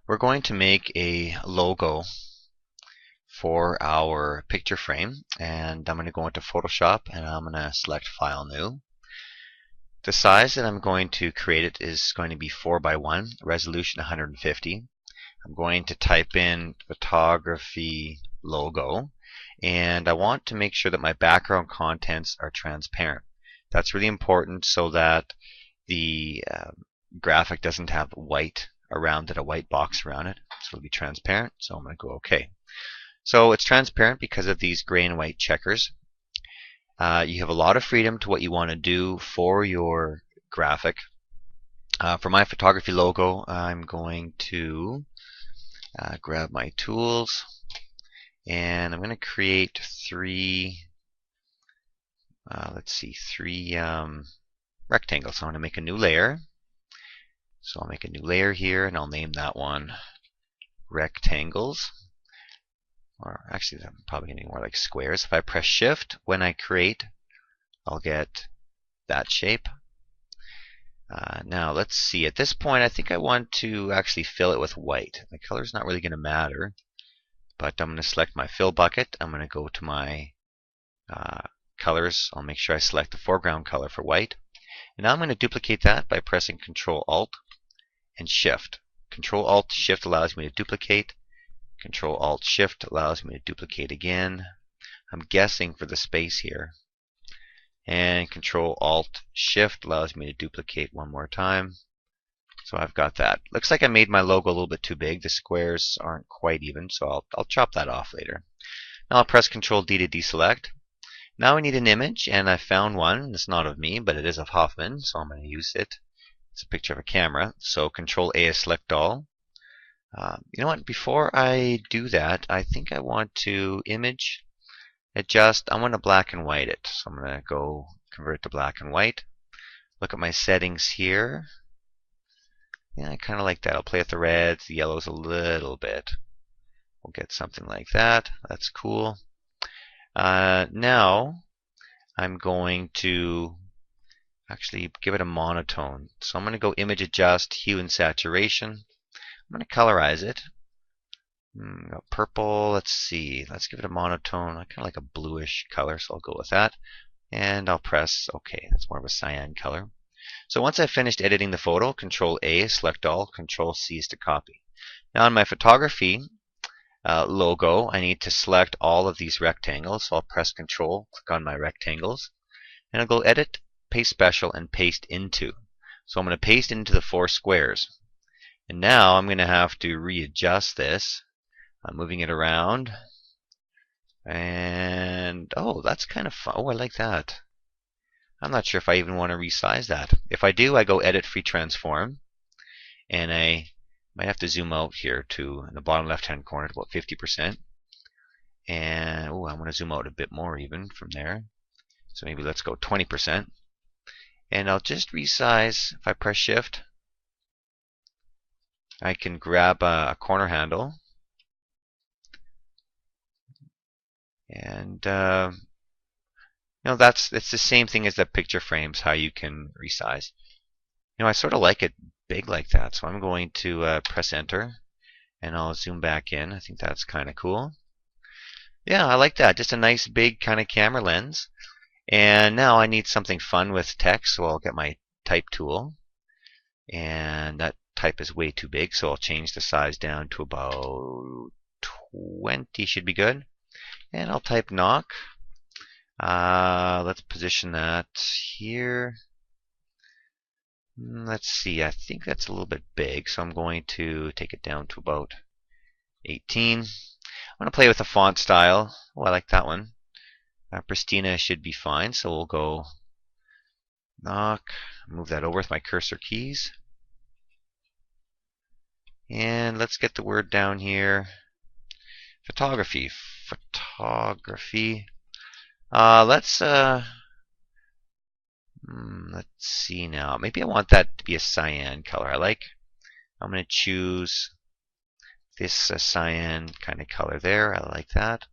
We're going to make a logo for our picture frame, and I'm going to go into Photoshop and I'm going to select File New. The size that I'm going to create it is going to be 4:1, resolution 150. I'm going to type in photography logo, and I want to make sure that my background contents are transparent. That's really important so that the graphic doesn't have white around it, a white box around it. So it'll be transparent, so I'm going to go OK. So it's transparent because of these gray and white checkers. You have a lot of freedom to what you want to do for your graphic. For my photography logo, I'm going to grab my tools, and I'm going to create three rectangles. So I'm going to make a new layer. So I'll make a new layer here, and I'll name that one rectangles. Or actually, I'm probably going to be more like squares. If I press Shift when I create, I'll get that shape. Now let's see. At this point, I think I want to actually fill it with white. The color's not really going to matter, but I'm going to select my fill bucket. I'm going to go to my colors. I'll make sure I select the foreground color for white. And now I'm going to duplicate that by pressing Control Alt and Shift. Control Alt Shift allows me to duplicate. Control Alt Shift allows me to duplicate again. I'm guessing for the space here. And Control Alt Shift allows me to duplicate one more time. So I've got that. Looks like I made my logo a little bit too big. The squares aren't quite even, so I'll chop that off later. Now I'll press Control D to deselect. Now we need an image, and I found one. It's not of me, but it is of Hoffman, so I'm going to use it. It's a picture of a camera. So Control A is select all. You know what? Before I do that, I think I want to image, adjust. I want to black and white it. So I'm going to go convert to black and white. Look at my settings here. Yeah, I kind of like that. I'll play with the reds, the yellows a little bit. We'll get something like that. That's cool. Now I'm going to actually give it a monotone. So I'm going to go image adjust, hue and saturation. I'm going to colorize it. Purple, let's see. Let's give it a monotone. I kind of like a bluish color, so I'll go with that. And I'll press OK. That's more of a cyan color. So once I've finished editing the photo, Control A is select all, Control C is to copy. Now in my photography logo, I need to select all of these rectangles. So I'll press Control, click on my rectangles, and I'll go Edit, Paste Special, and Paste Into. So I'm going to paste into the 4 squares. And now I'm going to have to readjust this. I'm moving it around. And oh, that's kind of fun. Oh, I like that. I'm not sure if I even want to resize that. If I do, I go Edit, Free Transform. And I might have to zoom out here to in the bottom left-hand corner to about 50%. And oh, I want to zoom out a bit more even from there. So maybe let's go 20%. And I'll just resize. If I press Shift, I can grab a corner handle, and it's the same thing as the picture frames, how you can resize. I sort of like it big like that, so I'm going to press Enter, and I'll zoom back in. I think that's kind of cool. Yeah, I like that. Just a nice big kind of camera lens. And now I need something fun with text, so I'll get my type tool, and that type is way too big, so I'll change the size down to about 20 should be good. And I'll type knock. Let's position that here. Let's see, I think that's a little bit big, so I'm going to take it down to about 18. I'm going to play with the font style. Oh, I like that one. Pristina should be fine, so we'll go knock. Move that over with my cursor keys. And let's get the word down here. Photography. Let's see now. Maybe I want that to be a cyan color. I'm going to choose this cyan kind of color there. I like that.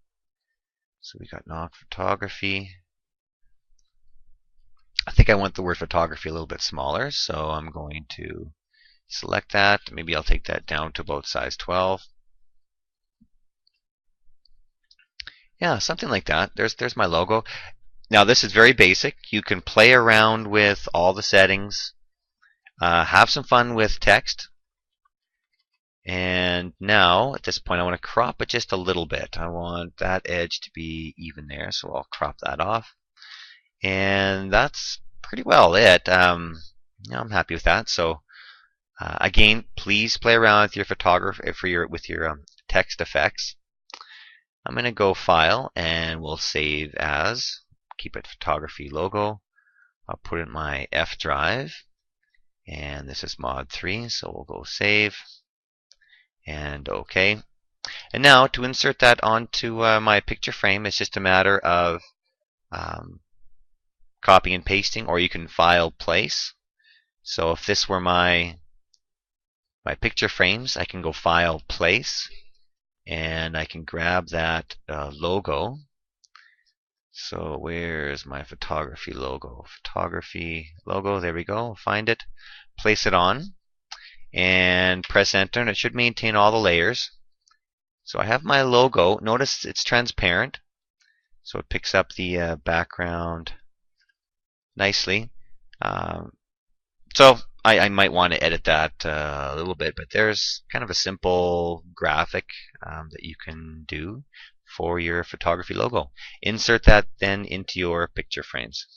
So we got knock photography. I think I want the word photography a little bit smaller, so I'm going to select that. Maybe I'll take that down to about size 12. Yeah, something like that. There's my logo. Now this is very basic. You can play around with all the settings, have some fun with text. And now at this point I want to crop it just a little bit. I want that edge to be even there, so I'll crop that off. And that's pretty well it. I'm happy with that. So again, please play around with your photography with your text effects. I'm going to go File, and we'll save as. Keep it photography logo. I'll put it in my F drive, and this is mod 3, so we'll go Save and OK. And now to insert that onto my picture frame, it's just a matter of copying and pasting, or you can File, Place. So if this were my picture frames, I can go File, Place, and I can grab that logo. So where's my photography logo? Photography logo, there we go. Find it, place it on, and press enter, and it should maintain all the layers. So I have my logo. Notice it's transparent, so it picks up the background nicely. So I might want to edit that a little bit, but there's kind of a simple graphic that you can do for your photography logo. Insert that then into your picture frames.